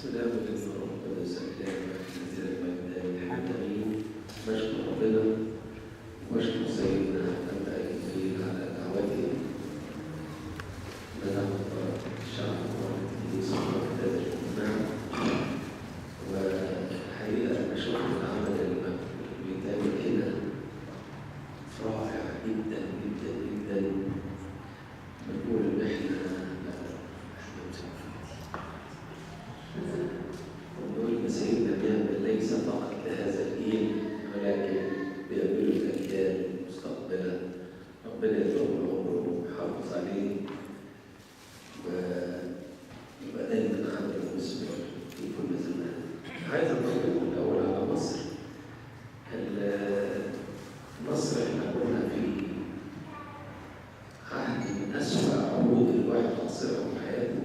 بسم الله والابن والروح القدس الاله الواحد الذي لا اله الا هو امين. نشكر ربنا ونشكر سيدنا ابا ايوب على دعوته لدعوه الشعب والكنيسه وكتاب الاجتماع. وحقيقه نشوف العمل اللي بيتعمل هنا رائع جدا جدا جدا. بنقول ان احنا ونقول سيدنا بيعمل ليس فقط لهذا الجيل ولكن بيعمله الاجيال المستقبله. ربنا يطول عمره ويحافظ عليه ويبقى دايما عبد مثمر في كل زمان. عايز اقول الاول على مصر. مصر احنا كنا في عهد من اسوأ عهود الواحد عاصرها في حياته.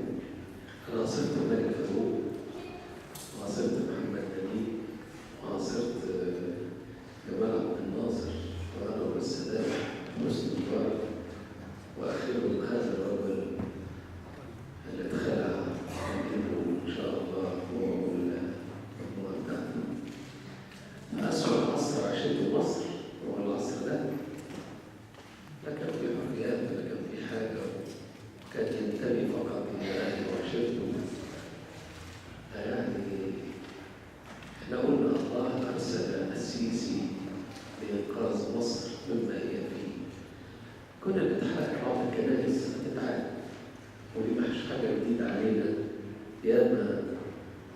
انا عاصرت الملك فاروق وعاصرت محمد نجيب وعاصرت جمال عبد الناصر وانور السادات وحسني مبارك واخرهم هذا الرجل اللي اتخلع منه ان شاء الله هو والمجموعه بتاعته. اسوأ عصر عاشته مصر هو العصر ده. لا كان في حريات ولا كان في حاجه، كان ينتمي فقط الى اهله وعشيرته. يعني احنا قلنا الله ارسل السيسي لانقاذ مصر مما هي فيه. كنا نتحرك بعض الكنائس هتتعاد، ودي مش حاجه جديده علينا. ياما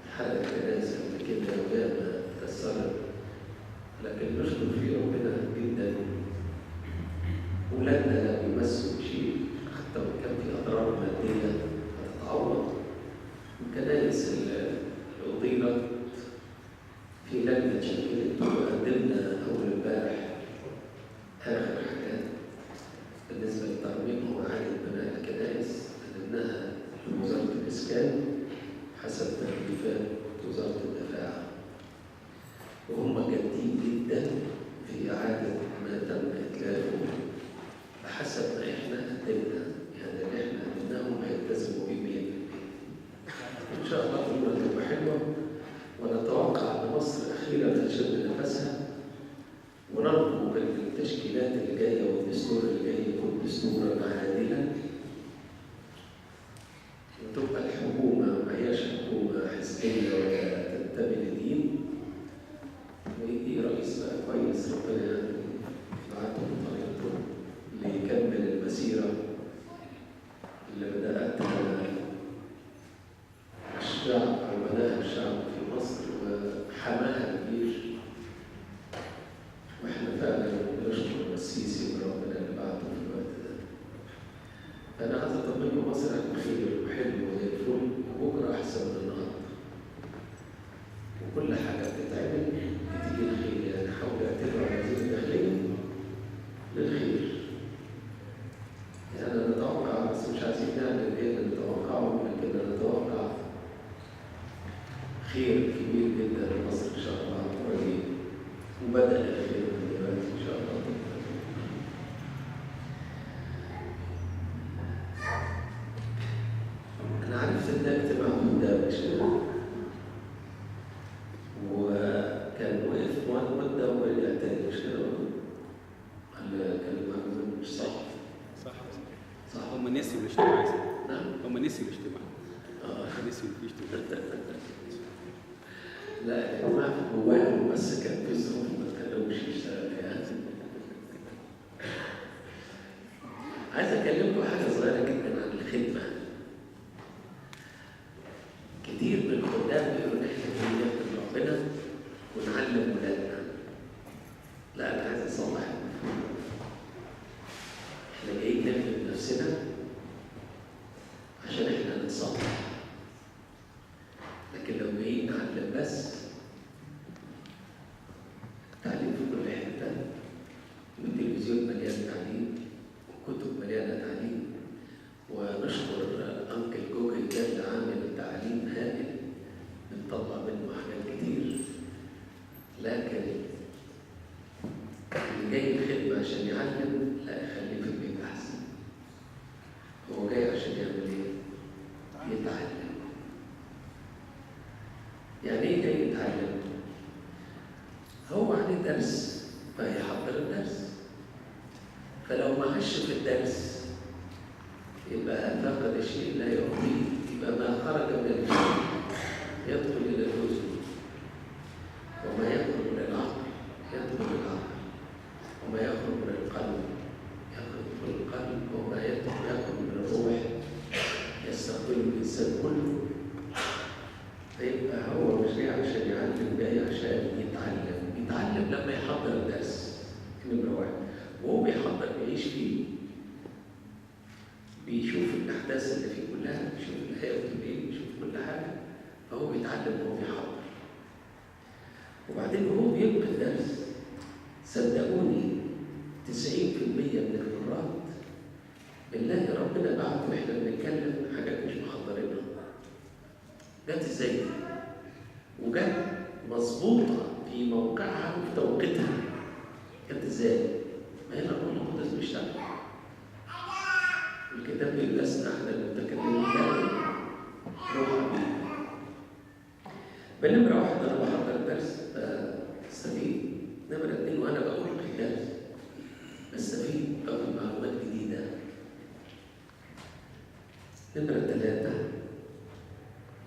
اتحرك كنائس قبل كده وياما اتكسرت، لكن نشكر في ربنا جدا. ولادنا لا بيمسوا بشيء، حتى لو كان في اضرار ماديه هتتعوض. الكنائس اللي أطيلت في لجنة شكلت وقدمنا أول امبارح آخر حاجات بالنسبة لترميم وإعادة بناء الكنائس. قدمناها لوزارة الإسكان حسب تكليفات وزارة الدفاع، وهم جادين جدا في إعادة ما تم إتلافه بحسب ما إحنا قدمنا. يعني اللي إحنا قدمناهم هيلتزموا بيه 100%. إن شاء الله الأمور تبقى حلوة، ونتوقع أن مصر أخيرا تشد نفسها، ونرجو أن التشكيلات اللي جاية والدستور اللي جاي يكون دستورا عادلا، وتبقى الحكومة ما هياش حكومة حزبية ولا تنتمي لدين، ويجي رئيس بقى كويس ربنا يبعته بطريقته ليكمل المسيرة اللي بدأتها الشعب أو بناها الشعب في مصر وحماها الجيش. واحنا فعلا نشكر السيسي وربنا اللي بعته في الوقت ده. فأنا عايز أطمنكم مصر بخير وحلو وزي الفل، وبكرة أحسن من النهارده. وكل حاجة بتتعمل بتيجي الخير. يعني حاول اعتبر وزير الداخلية للخير. يعني أنا نتوقع، بس مش عايزين نعمل إيه اللي نتوقعه، لكن نتوقع خير كبير جدا لمصر ان شاء الله قريب، وبدأ الخير من دلوقتي ان شاء الله. انا عرفت ان ده اجتماع قدام الشباب، وكان وقف مده ورجع تاني، مش كده؟ ولا كان معلومات مش صح؟ صح. هم نسيوا الاجتماع. نعم، هم نسيوا الاجتماع. نسيوا في اجتماع. لا الجماعة في جواهم، بس كان في ظروف ما تخلوش يشتغل فيها. عايز أكلمكم حاجة صغيرة جدا عن الخدمة. كتير من الخدام بيقولوا إحنا جايين نخدم ربنا ونعلم ولادنا. لا، أنا عايز أصلح المفهوم. إحنا جايين نخدم نفسنا عشان إحنا نتصلح. لكن لو جايين نعلم بس، التعليم في كل حته يعني ايه جاي يتعلم؟ هو عليه درس فهيحضر الدرس، فلو ما عاش في الدرس يبقى فقد الشيء لا يعطيه، يبقى ما خرج من الجسم يدخل الى الجسم، وما يخرج من العقل يدخل العقل، وما يخرج من القلب يخرج من القلب، وما يخرج من الروح يستقبل الانسان كله. فيبقى هو مش جاي عشان يعلم، جاي عشان يتعلم لما يحضر الدرس نمرة واحد، وهو بيحضر بيعيش فيه، بيشوف الأحداث اللي فيه كلها، بيشوف الحياة بتقول إيه، بيشوف كل حاجة، فهو بيتعلم وهو بيحضر. وبعدين وهو بيلقي الدرس صدقوني 90% من القراءات بالله ربنا بعته واحنا بنتكلم حاجات مش محضرينها. جت ازاي؟ وجت مظبوطه في موقعها وفي توقيتها. جت ازاي؟ ما هنا الروح القدس بيشتغل. الكتاب بيقول لسنا احنا المتكلمين دائما روح عبيد. بنمرة واحد انا بحضر الدرس بستفيد. نمرة اتنين وانا بقول الدرس بستفيد، باخد معلومات جديده. نمرة ثلاثة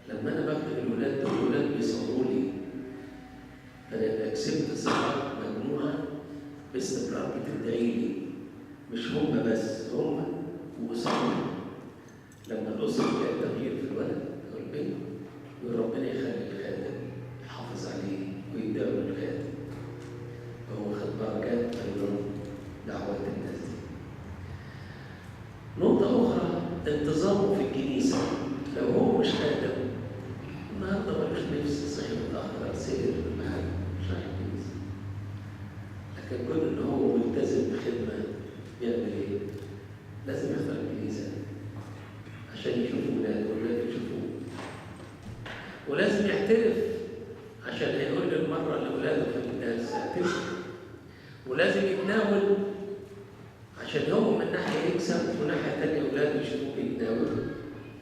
لما أنا باخد الولاد دول، الولاد بيصوروا لي، أنا يبقى كسبت ثقة مجموعة باستمرار بتدعي لي، مش هم بس، هم وصوروا. لما الأسرة تلاقي تغيير في الولد أو البنت يقول ربنا يخلي الخادم يحافظ عليه ويدعو للخادم، فهو خد بركات أيضا دعوات الناس دي. نقطة أخرى انتظامه في الكنيسة. لو هو مش خادم النهارده ملوش نفس صحي متأخر سير المحل مش رايح الكنيسة، لكن كون إن هو ملتزم بخدمة بيعمل إيه؟ لازم يحضر الكنيسة عشان يشوف ولاده وولاده يشوفوه، ولازم يحترف عشان هيقول المرة لأولاده في الناس يعترف، ولازم يتناول عشان هو من ناحية يكسب ومن ناحية تانية أولاده يشوفوه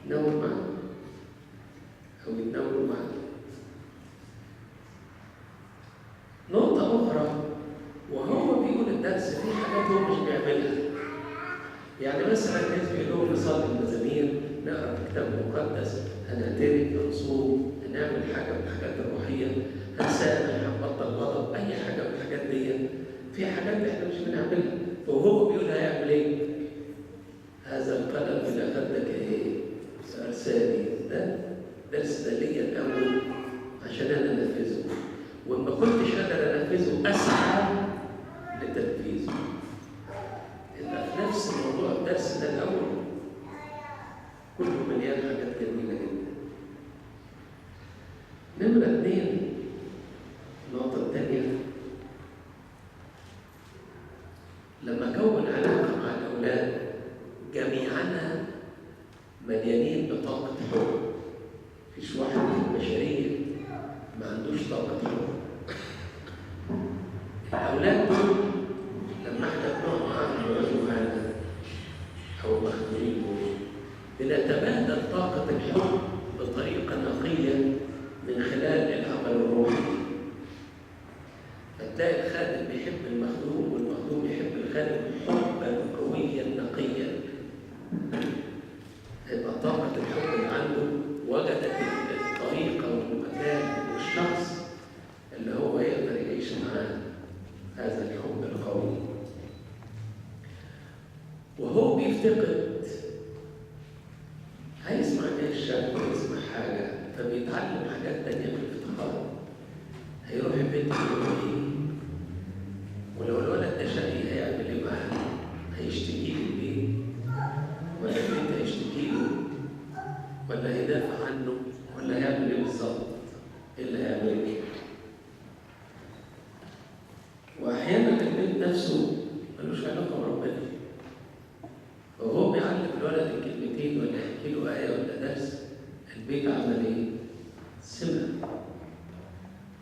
يتناول معاه أو يتناولوا معاه. نقطة أخرى وهو بيقول الدرس في حاجات هو مش بيعملها. يعني مثلا الناس بيقولوا نصلي المزامير، نقرأ الكتاب المقدس، هنعترف، هنصوم، هنعمل حاجة من الحاجات الروحية، هنسامح، هنبطل غضب، أي حاجة من الحاجات دي. في حاجات إحنا مش بنعملها، وهو بيقول هيعمل إيه؟ هذا القلم اللي أخدك إيه؟ أرسالي، ده درس ده ليا الأول عشان أنا أنفذه، وما كنتش قادر أنفذه أسعى لتنفيذه. يبقى في نفس الموضوع الدرس ده الأول كله مليان حاجات جميلة جدا. نمرة 2 النقطة الثانية، لما كون علاقة مع الأولاد جميعنا مليانين بطاقة حب. مفيش واحد في البشرية ما عندوش طاقة حب. الأولاد دول لما احنا بنقعد معاهم ويقعدوا معانا أو مخدومين بنتبادل طاقة الحب بطريقة نقية من خلال العمل الروحي. فتلاقي الخادم بيحب المخدوم والمخدوم يحب الخادم حبا قويا نقيا. يبقى طاقة الحب اللي عنده وجدت الطريقة والمكان والشخص اللي هو يقدر يعيش معاه هذا الحب القوي. وهو بيفتقد هيسمع الشاب ويسمع حاجة فبيتعلم حاجات تانية في الافتقار. هيروح البيت يقول ايه؟ ولو الولد ده شقي هيعمل ايه معاه؟ هيشتكي له البيت ولا البيت هيشتكي له ولا هيدافع عنه ولا هيعمل ايه بالظبط؟ ايه اللي هيعمله؟ واحيانا البيت نفسه ملوش علاقه بربنا، وهو بيعلم الولد الكلمتين ولا يحكي له ايه ولا درس، البيت عمل ايه؟ سمع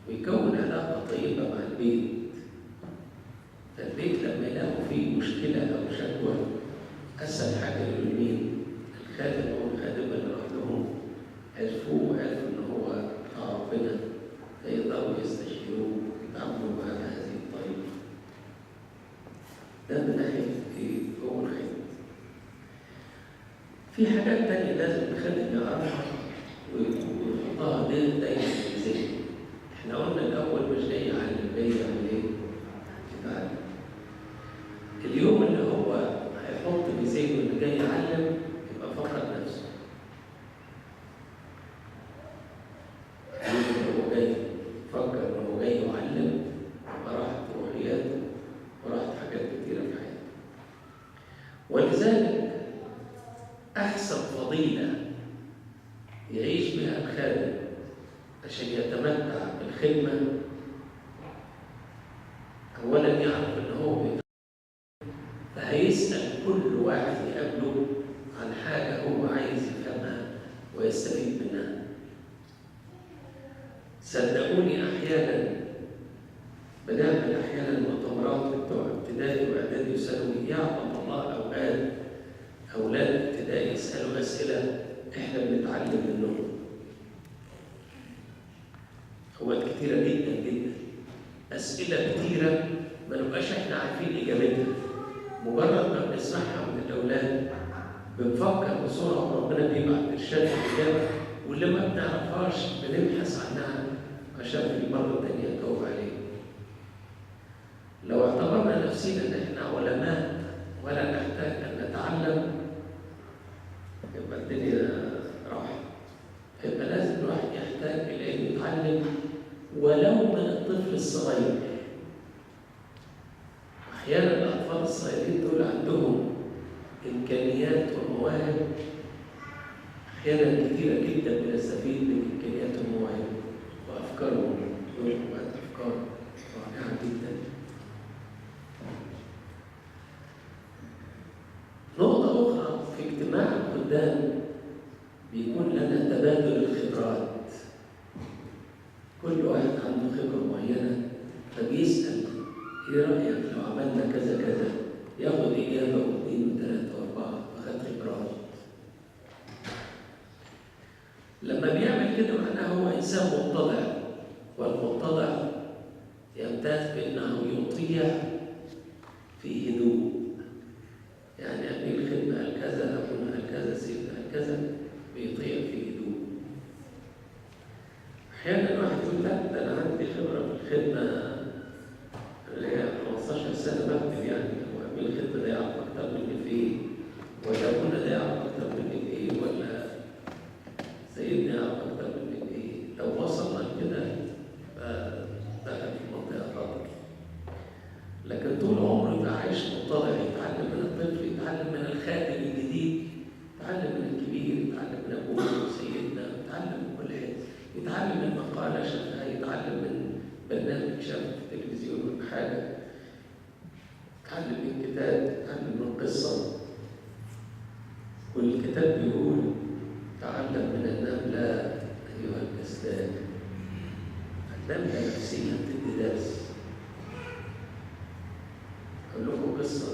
ويكون علاقه طيبه مع البيت. فالبيت لما يلاقوا فيه مشكله او شكوى اسهل حاجه يقولوا مين؟ الخادم او الخادمه اللي راح لهم عرفوه وعرفوا ان هو ربنا في حاجات تانية لازم الخادم يعرفها ويحطها دايما في ذهنه. احنا قلنا الأول مش جاي يعلم، جاي يعمل ايه؟ يتعلم. اليوم اللي هو هيحط في ذهنه إنه جاي يعلم يبقى فقد نفسه. اليوم اللي هو جاي فكر إنه جاي يعلم يبقى راحت روحياته وراحت حاجات كتيرة في حياته. ولذلك أحسن فضيلة يعيش بها الخادم عشان يتمتع بالخدمة، أولاً يعرف إن هو فهيسأل كل واحد يقابله عن حاجة هو عايز يفهمها ويستفيد منها. صدقوني أحياناً بنعمل مؤتمرات بتوع ابتدائي وإعدادي وثانوي، يعلم الله أوقات أولاد ابتدائي يسألوا أسئلة إحنا بنتعلم منهم. أوقات كتيرة جدا جدا، أسئلة كتيرة ما نبقاش إحنا عارفين إجابتها، مجرد ما بنسمعها من الأولاد بنفكر بسرعة وربنا بيبعت إرشاد الإجابة، واللي ما بنعرفهاش بنبحث عنها عشان في المرة التانية نجاوب عليها. لو اعتبرنا نفسنا إن إحنا علماء ولا نحتاج أن نتعلم يبقى الدنيا راحت. يبقى لازم الواحد يحتاج إلى أن يتعلم ولو من الطفل الصغير. أحيانا الأطفال الصغيرين دول عندهم إمكانيات ومواهب، أحيانا كثيرة جدا بنستفيد من إمكانيات ومواهب وأفكارهم أفكار رائعة جدا. نقطة أخرى، في اجتماع الخدام بيكون لنا تبادل الخبرات، كل واحد عنده خبرة معينة فبيسأل إيه رأيك لو عملنا كذا كذا، ياخد إجابة واثنين وثلاثة وأربعة فخد خبرات. لما بيعمل كده معناه هو إنسان متضع، والمتضع يمتاز بأنه يطيع في هدوء. يعني أمير الخدمة قال كذا، أبونا قال كذا، سيدنا قال كذا، بيطيع في هدوء. أحيانا الواحد يقول لا ده أنا عندي خبرة في الخدمة اللي هي 15 سنة بكتب، يعني هو أمير الخدمة ده يعرف أكتر مني في إيه، ولا أبونا ده يعرف أكتر مني في إيه، ولا سيدنا يعرف أكتر مني في إيه. لو وصلنا لكده دخل في منطقة خطر. لكن طول عمره يبقى عايش متضع، يتعلم من الطفل، يتعلم من الخادم الجديد، يتعلم من الكبير، يتعلم من أبوه وسيدنا، يتعلم من كل حاجة، يتعلم من مقالة شافها، يتعلم من برنامج شافه في التلفزيون حاجة، يتعلم من كتاب، يتعلم من قصة. والكتاب بيقول تعلم من النملة أيها الكسلان. النملة نفسيا بتدي درس. أقول لكم قصة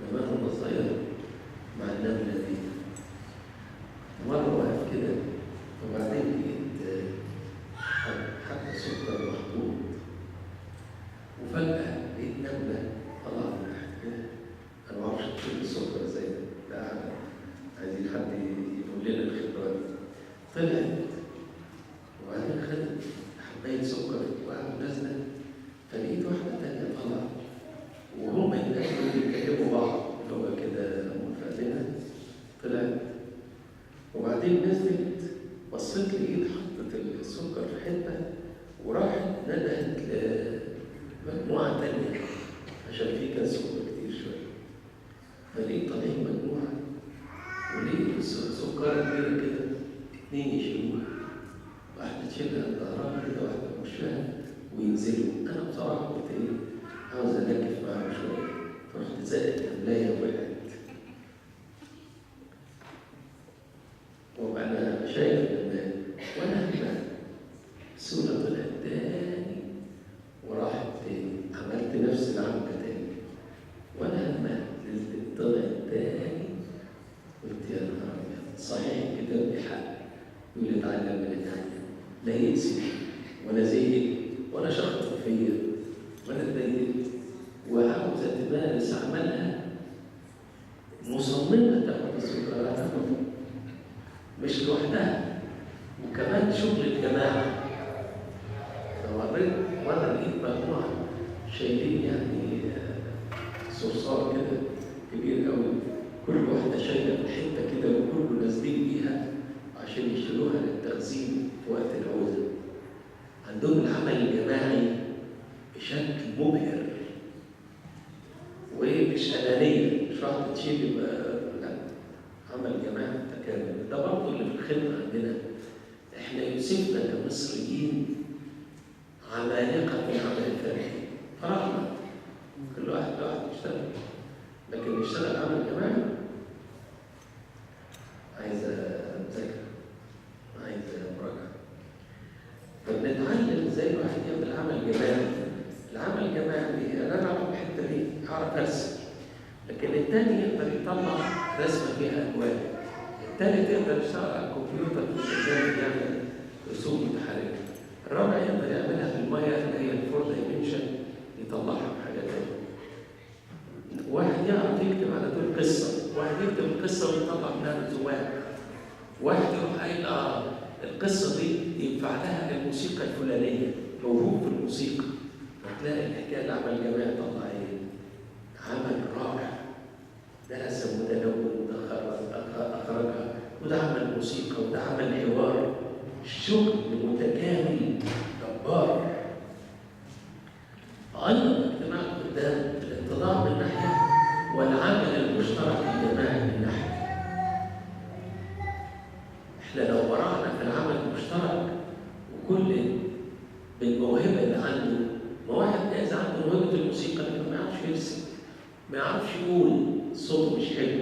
لما أنا صغير مع النملة دي. مرة واقف كده وبعدين لقيت حتى سكر محطوط، وفجأة لقيت نملة طلعت من تحت كده. أنا معرفش تشيل السكر زي ده، عايزين حد يقول لنا الخبرة دي. طلعت وبعدين خدت حباية سكر وقعدوا نازلة، فلقيت واحدة تانية طلعت وهم يتكلموا بعض اللي هو كده مفادنا. طلعت وبعدين نزلت، بصيت لقيت حطت السكر في حتة وراحت ندهت لمجموعة تانية عشان في كان سكر كتير شوية. فلقيت طالعين مجموعة ولقيت سكر كبيرة كده، اتنين يشيلوها، واحدة تشيلها ظهرها كده، واحدة وشها وينزلوا. أنا بصراحة قلت إيه، عاوز أنكف معاهم شوية، فرحت زقت النملاية ووقعت. وأنا شايف النملاية وأنا هنا السولة طلعت تاني وراحت تاني، عملت نفس العملة تاني وأنا هنا نزلت طلعت تاني. قلت يا نهار أبيض، صحيح الكتاب بحق يقول اتعلم من التعلم، لا يأسي ولا زيك ولا شخط فيا ولا اتضايقت، وعاوزة تمارس عملها مصممة تاخد السكر مش لوحدها، وكمان شغل الجماعة. فوريت مرة لقيت مجموعة شايلين يعني صرصار كده كبير قوي، كل واحدة شايلة حتة كده وكله نازلين بيها عشان يشيلوها للتخزين في وقت العوزة. عندهم العمل الجماعي بشكل مبهر، ومش أنانية، مش واحدة تشيل يبقى لا، عمل جماعي متكامل. ده برضه اللي في الخدمة عندنا. احنا يوسفنا كمصريين عمالقة في العمل الفردي، فرحنا كل واحد لوحده يشتغل، لكن يشتغل عمل جماعي عايزة مذاكرة، عايزة مراجعة. فبنتعلم ازاي الواحد يعمل عمل جماعي. العمل الجماعي انا اعرف الحته دي، اعرف ارسم، لكن الثاني يقدر يطلع رسمه فيها الوان، الثالث يقدر يشتغل على الكمبيوتر في يعمل رسوم متحركه، الرابع يقدر يعملها بالميه اللي هي الفور دايمنشن، يطلعها بحاجه ثانيه. واحد يعرف يكتب على طول قصه، واحد يكتب القصه ويطلع منها رسومات، واحد يروح قايل القصه دي ينفع لها الموسيقى الفلانيه، موهوب في الموسيقى، هتلاقي الحكايه اللي عمل جماعي طلع ايه؟ عمل رائع. ده رسم وده لون وده اخرجها، وده عمل موسيقى وده عمل حوار، شغل متكامل جبار. ايضا الاجتماع قدام الاتضاع من ناحيه والعمل المشترك الجماعي من ناحيه. احنا لو ورعنا في العمل المشترك وكل بالموهبه اللي عنده، ما واحد جايز عنده موهبه الموسيقى لكن ما يعرفش يرسم، ما يعرفش يقول، صوته مش حلو،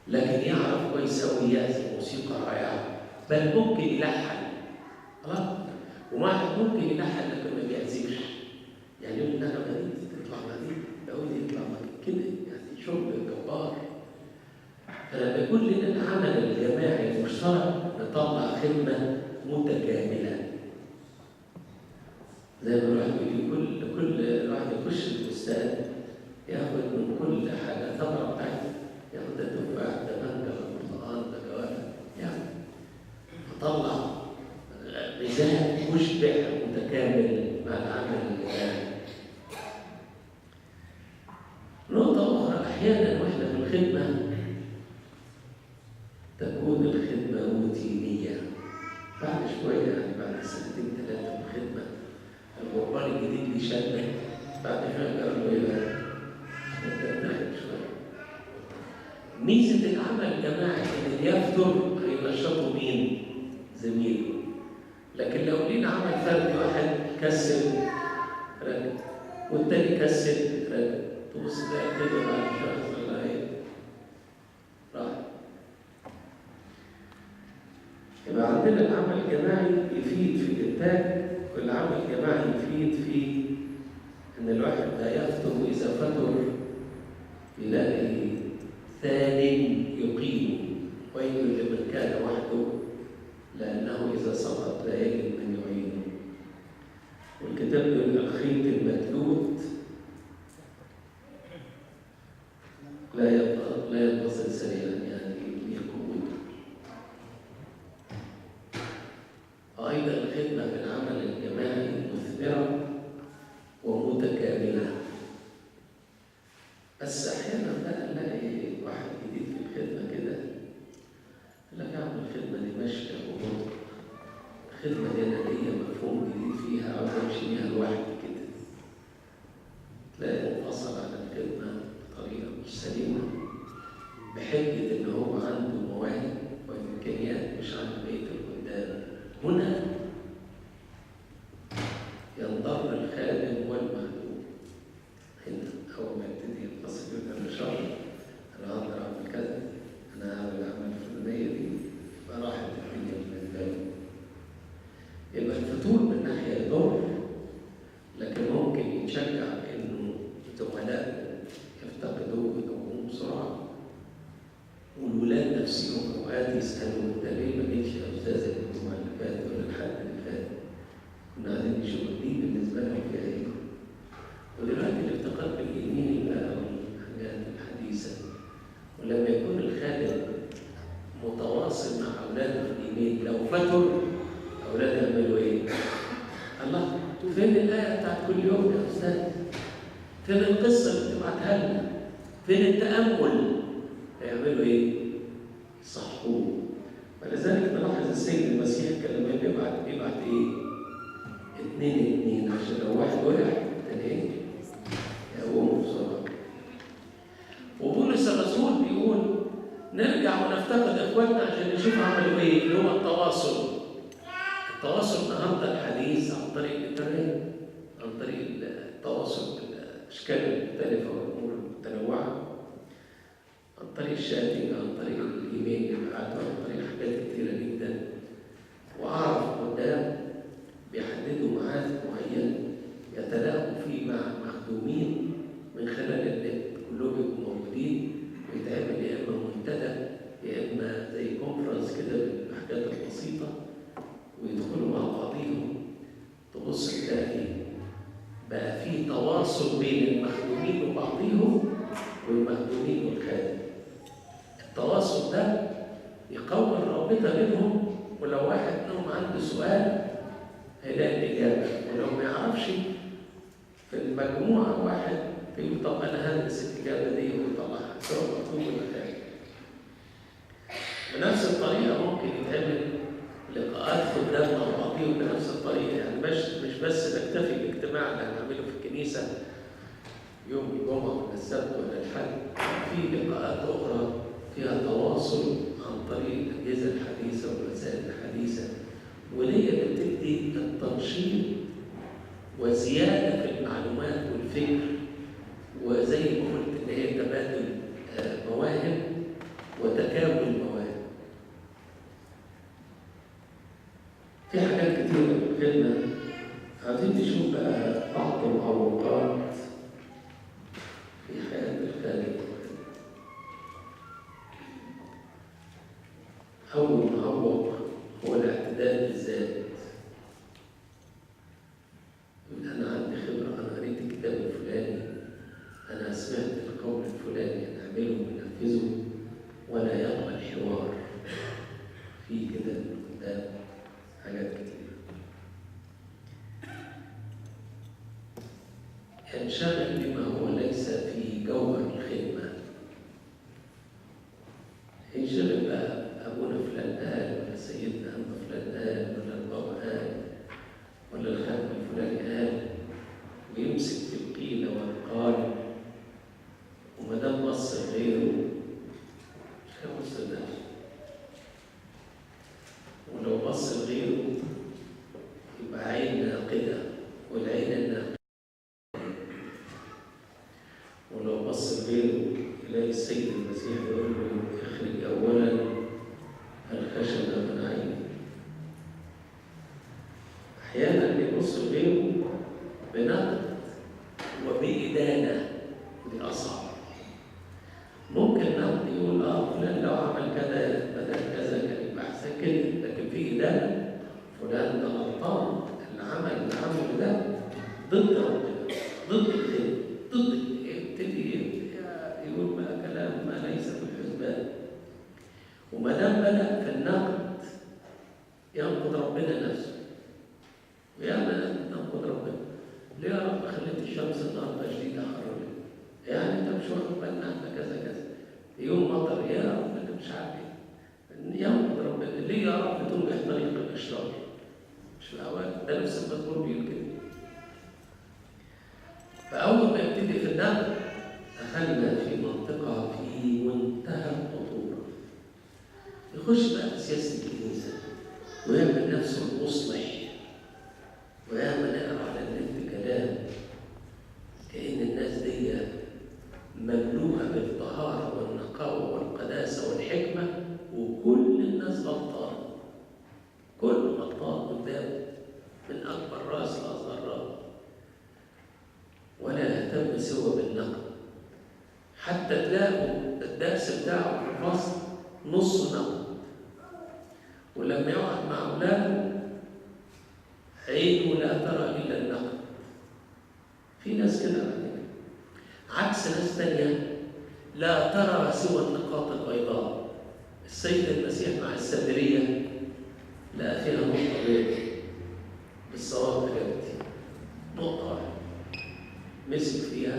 لكن يعرف كويس قوي يعزف موسيقى رائعه، بل ممكن يلحن. خلاص؟ وواحد ممكن يلحن لكن ما بيعزفش، يعني يقول النغمه دي تطلع مع دي، العود يطلع مع دي كده، يعني شغل جبار. فلما يكون لنا العمل الجماعي المشترك نطلع خدمه متكامله. زي ما الواحد بيقول كل واحد يخش البستان ياخد من كل حاجه الثمره بتاعته، ياخد ده تفاح، ده مانجا، ده برتقال، ده جوافه، يعني اطلع غذاء مشبع متكامل مع العمل الجماعي. نقطه اخرى، احيانا واحنا في الخدمه تكون الخدمه روتينيه، بعد شويه يعني بعد سنتين ثلاثه من الخدمه الغربال الجديد بيشدد، بعد شويه قالوا له ايه بقى؟ نتنحل شويه. ميزه العمل الجماعي ان اللي يفتر هينشطوا مين؟ زميله. لكن لو لينا عمل فردي، واحد كسل راجع والتاني كسل راجع، تبص تلاقي كده بعد شويه ولا ايه؟ راح. يبقى عندنا العمل الجماعي يفيد في الانتاج، والعمل الجماعي يفيد في ان الواحد لا يفتر، واذا فتر يلاقي ثاني يقيمه، ويل لمن كان وحده لانه اذا سقط لا يجد من يعينه. والكتاب يقول الخيط المتلوت لا ينفصل سريعا، يعني يقود. أيضا الخدمة في العمل الجماعي مثمرة ومتكاملة. بس أحيانا بقى نلاقي واحد جديد في الخدمة كده يقول لك أعمل الخدمة دي ماشية وبطء، الخدمة دي أنا ليا مفهوم جديد فيها، عاوز أمشي بيها لوحدي كده. تلاقي انفصل عن الخدمة بطريقة مش سليمة بحجة إن هو عنده مواهب وإمكانيات مش عند بقية الخدام. هنا ينضر الخادم والمخدوم. هنا أول ما يبتدي يتصل يقول أنا شاطر، أنا هقدر أعمل كذا، أنا هعمل العمل الفلانية دي، يبقى راحت الدنيا بالنسبة له. يبقى الفتور من ناحية يضر، لكن ممكن يتشجع بإنه زملاء يفتقدوه ويقوموا بسرعة. والولاد نفسهم أوقات يسألوا أنت ليه ما جيتش يا أستاذ الجمعة اللي فاتت ولا الحد اللي فات؟ كنا عايزين نشوف دي بالنسبة لهم فيها إيه؟ ودلوقتي الافتقاد بالجميل بقى والحاجات الحديثة، ولما يكون فين الآية بتاعت كل يوم يا أستاذ؟ فين القصة اللي بتبعتها لنا؟ فين التأمل؟ هيعملوا إيه؟ يصحوه. ولذلك نلاحظ السيد المسيح كان لما بيبعت إيه؟ 2 عشان لو واحد وقع التاني يقوموا بسرعة. وبولس الرسول بيقول نرجع ونفتقد إخواتنا عشان نشوف عملوا إيه؟ اللي هو التواصل. التواصل النهارده الحديث عن طريق الإنترنت، عن طريق التواصل بالأشكال المختلفة والأمور المتنوعة، عن طريق الشاتنج، عن طريق الإيميل اللي بعته، عن طريق حاجات كتيرة جدا. وأعرف قدام بيحددوا ميعاد معين يتلاقوا فيه مع مخدومين من خلال النت، كلهم يبقوا موجودين ويتعمل يا إما منتدى يا إما زي كونفرنس كده بالحاجات البسيطة، ويدخلوا مع بعضهم. تبص تلاقي بقى في تواصل بين المخدومين وبعضهم والمخدومين والخادم. التواصل ده يقوي الرابطة بينهم، ولو واحد منهم عنده سؤال هيلاقي الإجابة، ولو ما يعرفش في المجموعة واحد يقول طب أنا هدرس الإجابة دي ويطلعها سواء مكتوب ولا خارج. بنفس الطريقة ممكن يتعمل لقاءات خدام مع بعضهم بنفس الطريقة، يعني مش بس نكتفي باجتماع اللي هنعمله في الكنيسة يوم الجمعة ولا السبت ولا الحد، في لقاءات أخرى فيها تواصل عن طريق الأجهزة الحديثة والوسائل الحديثة، ودي بتدي التنشيط وزيادة في المعلومات والفكر، وزي ما قلت إن هي تبادل مواهب وتكامل مواهب. في حاجات كتيرة في الخدمة. عايزين نشوف بقى بعض المعوقات في حياة الخادم. أول معوق هو الاعتداد بالذات. يقول أنا عندي خبرة، أنا قريت الكتاب الفلاني، أنا سمعت القول الفلاني، أنا أعمله وننفذه، ولا يقبل حوار. في كده من قدام حاجات كتير. ينشغل بما هو ليس في جوهر الخدمة. ينشغل بقى أبونا فلان قال، ولا سيدنا أما فلان قال، ولا البابا قال، ولا الخادم الفلاني قال، ويمسك في القيل والقال، وما دام بص غيره مش هيبص لنفسه، ولو بص لغيره يبقى عين ناقدة، والعين الناقدة ولو بص لغيره يلاقي السيد المسيح يقول له اخرج أولا الخشب من عيني. أحيانا بيبص لغيره بنقد وبإدانة، ودي أصعب. ممكن نقد يقول فلان لو عمل كذا بدل كذا كان يبقى أحسن كده، لكن في إدانة فلان ده غلطان، اللي عمل ده ضد ربنا، ضد الخير، ضد يبتدي يقول بقى كلام ما ليس في الحسبان. وما دام بدأ في النقد ينقد ربنا نفسه، ويعمل ننقد ربنا. ليه يا رب خليت الشمس النهارده شديده حرارة؟ يعني انت مش واخد بالك عندك كذا كذا. يوم مطر يا رب انا مش عارف ايه. ينقد ربنا. ليه يا رب تنجح طريق الاشرار؟ مش الاول ده نفس المزمور بيقول كده. فاول ما يبتدي في النقد دخلنا في منطقه في منتهى الخطوره. يخش بقى في سياسه الكنيسه ويعمل نفسه المصلح، وياما نقرا على النت كلام كأن الناس دي مملوءه بالطهاره والنقاوه والقداسه والحكمه، وكل الناس غلطان، كله غلطان قدامه من اكبر راس لاصغر راس، ولا يهتم سوى بالنقد. حتى تلاقوا الدرس بتاعه في الفصل نص نقد، ولما يقعد مع اولاده عينه لا ترى الا النقد. في ناس كده عكس ناس تانية لا ترى سوى النقاط البيضاء. السيد المسيح مع السامرية لقى فيها نقطة بيضاء بالصواب بجد، مسك فيها،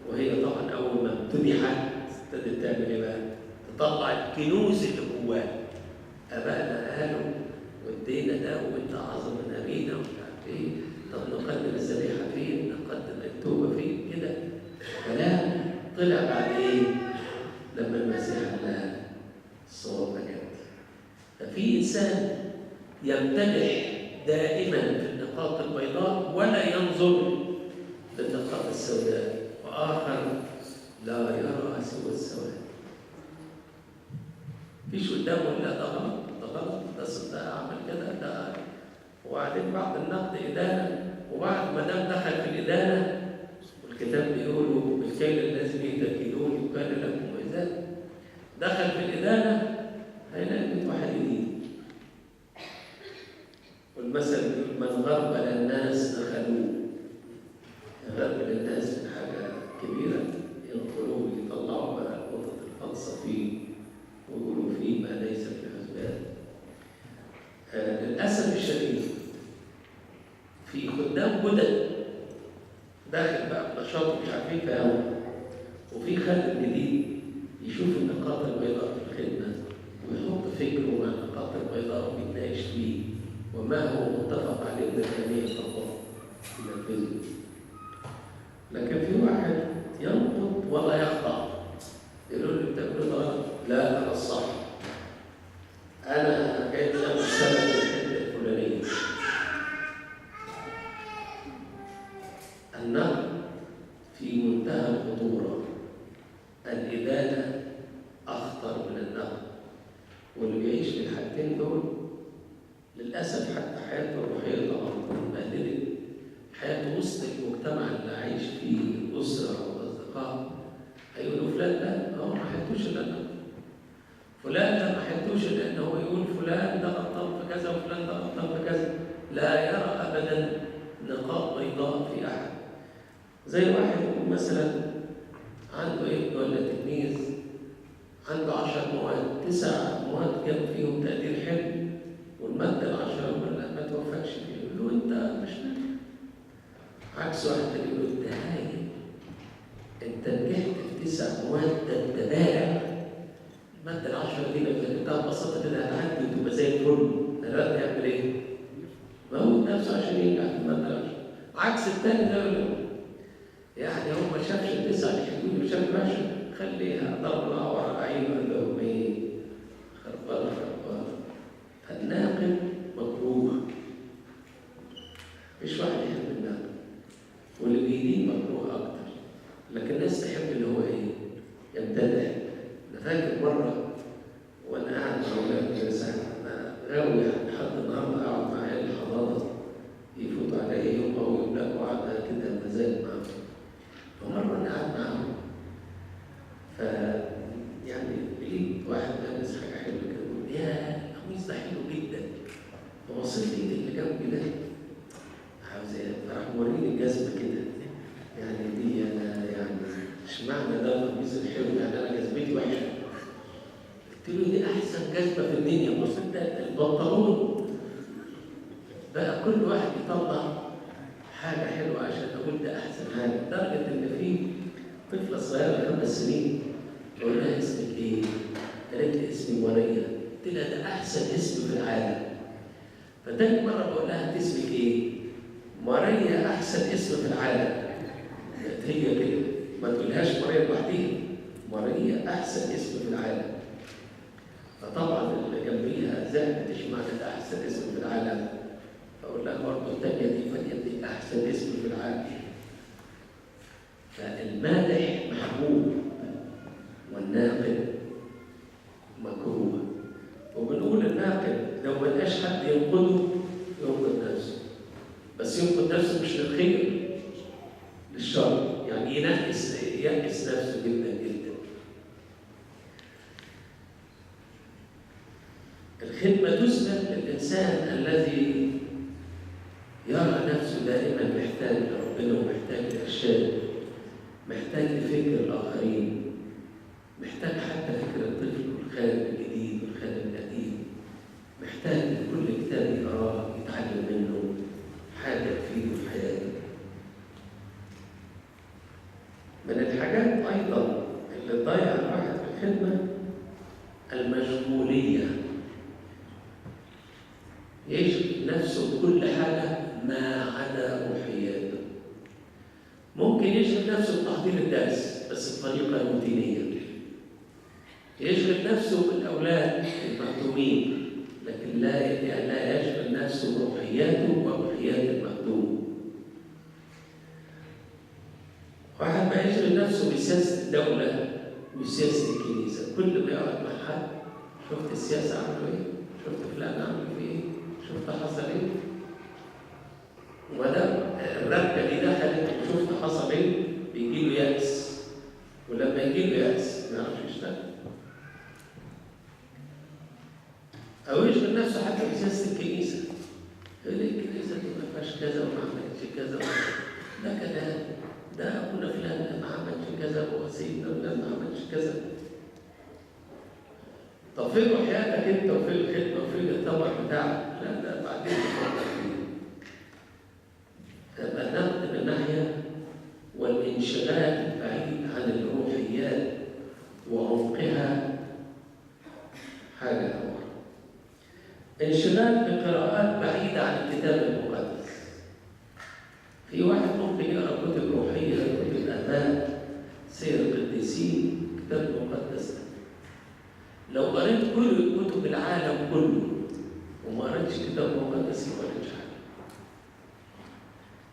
وهي طبعا أول ما امتدحت ابتدت تعمل إيه بقى؟ تطلع الكنوز اللي جواه. أبائنا قالوا وادينا ده وانت أعظم من أبينا ومش عارف إيه، طب نقدم الذبيحة فين؟ نقدم التوبة فين؟ كده كلام طلع بعد إيه؟ لما المسيح قال لها الصواب جت. ففي إنسان يمتدح دائما في النقاط البيضاء ولا ينظر للنقاط السوداء، وآخر لا يرى سوى السواد. مفيش قدامه إلا ده غلط، ده غلط، ده أعمل كده، ده. وبعدين بعد النقد إدانة، وبعد ما دام دخل في الإدانة، والكتاب بيقولوا بالكيل الذي به تكيلون يكان لكم وإزاء، دخل في الإدانة هيلاقي بيت واحد جديد. والمثل بيقول من غربل الناس دخلوه. يغربل الناس من حاجة كبيرة ينقلوه يطلعوا بقى نقطة الفلسفة فيه ويقولوا فيه ما ليس في الحسبان. للأسف الشديد في خدام جدد داخل بقى بنشاط مش عارفين فاهم، وفي خادم جديد يشوف النقاط البيضاء في الخدمة ويحط فكره مع النقاط البيضاء ويتناقش فيه، وما هو متفق عليه من الجميع طبعا ينفذه. لكن في واحد ينقض ولا يخطأ، يقول له انت بتقول غلط، لا انا الصح، انا جايب لك السبب الحته الفلانيه. النقد في منتهى الخطوره، الإدانة أخطر من النقد، واللي بيعيش في الحالتين دول للأسف حتى حياته الروحية طبعا متبهدلة، حياته وسط المجتمع اللي عايش فيه الأسرة والأصدقاء هيقولوا فلان ده هو ما حيتوش إلا النقد، فلان ده ما حيتوش إلا إن هو يقول فلان ده غلطان في كذا وفلان ده غلطان في كذا، لا يرى أبدا نقاط بيضاء في أحد. زي واحد يقول مثلا عنده ابن ولا تلميذ عنده 10 مواد، 9 مواد جاب فيهم تقدير حلو، والمادة ال10 ما توفقش فيه، يقول له أنت مش ناجح. عكس واحد تاني يقول له أنت هايل، أنت نجحت في 9 مواد، ده أنت بارع، المادة ال10 دي لو ذاكرتها ببساطة كده هتعدي وتبقى زي الفل، دلوقتي يعمل إيه؟ موت نفسه عشان ينجح في المادة ال10. عكس التاني ده يقول له يعني هو ما شافش ال9 اللي حلوين وشاف الوحشة، خليها ضرب العور على عينه قال لهم ايه؟ خربانة خربانة. فالناقد مكروه، مش واحد يحب الناقد، واللي بيدين مكروه أكتر، لكن الناس تحب اللي هو ايه؟ يمتدح. أنا فاكر مرة وأنا قاعد مع أولاد المدرسة، أنا غاوي لحد النهارده أقعد مع عيال الحضانة يفوتوا عليا يوم أو يوم لا، وأقعد كده مزاج معاهم. فمرة أنا قاعد معاهم يعني لقيت واحد لابس حاجة حلوة كده، بيقول يا القميص ده حلو جدا، فبصيت لقيت اللي جنبي ده عاوز ايه؟ فراح موريني الجزمة كده، يعني دي أنا يعني اشمعنى ده القميص الحلو، يعني أنا جزمتي وحشة. قلت له دي أحسن جزمة في الدنيا، بص أنت البنطلون بقى كل واحد يطلع حاجة حلوة عشان أقول ده أحسن حاجة، لدرجة إن في طفلة صغيرة 5 سنين بقول لها اسمك إيه؟ قالت لي اسمي مريم، قلت لها ده أحسن اسم في العالم. فتاني مرة بقول لها أنت اسمك إيه؟ مريم أحسن اسم في العالم. هي كده ما تقولهاش مريم لوحديها، مريم أحسن اسم في العالم. فطبعا اللي جنبيها زعلت اشمعنى ده أحسن اسم في العالم؟ فأقول لها برضه التانية دي مريم دي أحسن اسم في العالم. فالمادح محبوب والناقد مكروه. وبنقول الناقد لو ما لقاش حد ينقده ينقد نفسه، بس ينقد نفسه مش للخير، للشر، يعني ينقص نفسه جدا جدا. الخدمة تثبت للإنسان الذي يرى نفسه دائما محتاج لربنا ومحتاج لإرشاد، محتاج لفكر الآخرين، محتاج حتى فكر الطفل والخادم الجديد والخادم القديم، محتاج كل كتاب يقراه يتعلم منه حاجة تفيده في حياته. الخدمة المشغولية، يشغل نفسه بكل حاجة ما عدا روحياته. ممكن يشغل نفسه بتحضير الدرس بس بطريقة روتينية، يشغل نفسه بالأولاد المخدومين لكن لا يشغل نفسه بروحياته وروحيات المخدوم. واحد ما يشغل نفسه بسياسة الدولة وسياسة الكنيسة، كل ما يقعد مع حد شفت السياسة عملوا ايه؟ شفت فلان عمل فيه ايه؟ شفت حصل ايه؟ ومادام الربكة دي دخلت وشفت حصل ايه؟ بيجيله يأس، ولما يجيله يأس ما يعرفش يشتغل. أو يشغل نفسه حتى بسياسة الكنيسة، يقول لك الكنيسة دي ما فيهاش كذا وما عملتش كذا، ده كلام، ده أبونا فلان ما عملش كذا وسيدنا فلان ما عملش كذا. طب فين روحياتك أنت وفين الخدمة وفين الطبع بتاعك؟ لا ده بعدين تفكر فيه. يبقى ناخد من ناحية والانشغال بعيد عن الروحيات وعمقها حاجة أخرى. انشغال بقراءات بعيدة عن الكتاب المقدس. في واحد ممكن يقرأ كتب روحية، كتب آباء، سير القديسين، كتاب مقدس. لو قريت كل كتب العالم كله وما قريتش كتاب مقدس ما قريتش حاجة.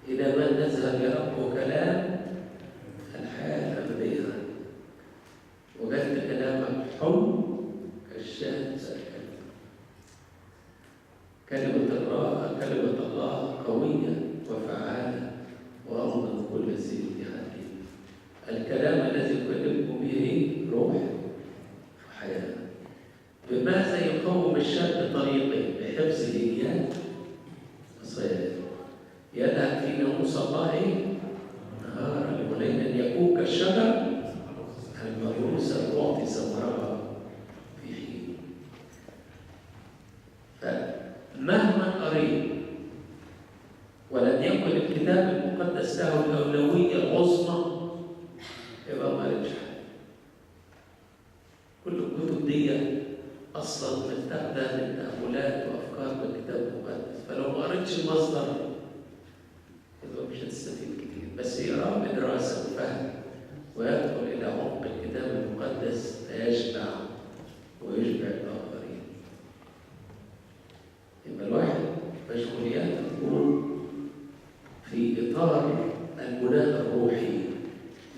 إلى من نذهب يا رب كلام الحياة الأبدية، وجدت كلامك حلو كالشاهد سأكلم. كلمة الله قوية وفعالة وأمضى من كل سيف حكيم. الكلام الذي يكلمكم به روح وحياة. بماذا يقوم الشاب طريقه؟ بحفظ الإيات وصيانته. يذهب في ناموس الله نهارا وليلا، يكون كالشجر المغروسة تعطي ثمرها في حين. فمهما قريت ولم يكن الكتاب المقدس له الأولوية العظمى يبقى ما قريتش حاجة. كل الكتب دي أصلا متاخدة من تأملات وأفكار من الكتاب المقدس، فلو ما قريتش المصدر يبقى مش هتستفيد كتير. بس يقرأ بدراسة وفهم ويدخل إلى عمق الكتاب المقدس فيشبع ويشبع الآخرين. يبقى الواحد مشغولياته تكون في إطار البناء الروحي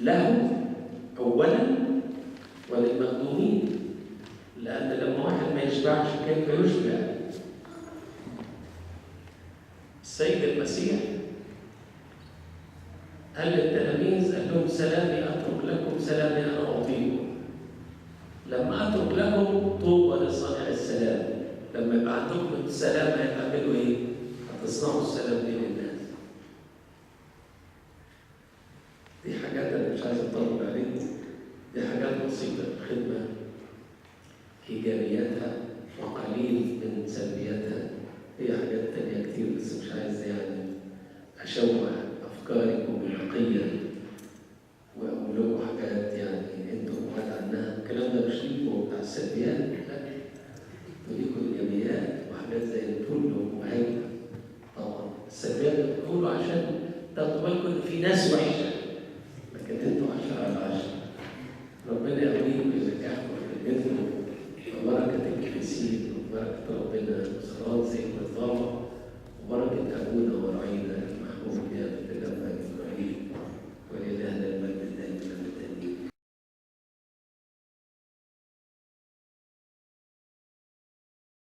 له أولا وللمخدومين، لأن لما واحد ما يشبعش كيف يشبع؟ السيد المسيح قال للتلاميذ، قال لهم سلامي أترك لكم، سلامي أنا أعطيكم. لما أترك لكم طوبى لصانع السلام. لما يبقى عندكم السلام هتعملوا إيه؟ هتصنعوا السلام بين الناس. دي حاجات أنا مش عايز أطول عليكم، دي حاجات بسيطة في الخدمة، إيجابياتها وقليل من سلبياتها. هي حاجات تانية كتير بس مش عايز يعني أشوه أفكاركم بالنقية وأقول لكم حاجات يعني أنتم بعاد عنها. الكلام ده مش ليكم بتاع السلبيات، لا، ليكم الإيجابيات وحاجات زي الفل ومهمة. طبعا السلبيات بتقولوا عشان تاخدوا بالكم إن في ناس وحشة، لكن أنتم 10 على 10. ربنا يقويكم ويزكاكم ويخدمكم، وبركة الكنيسين وبركة ربنا وصلاة زي النظام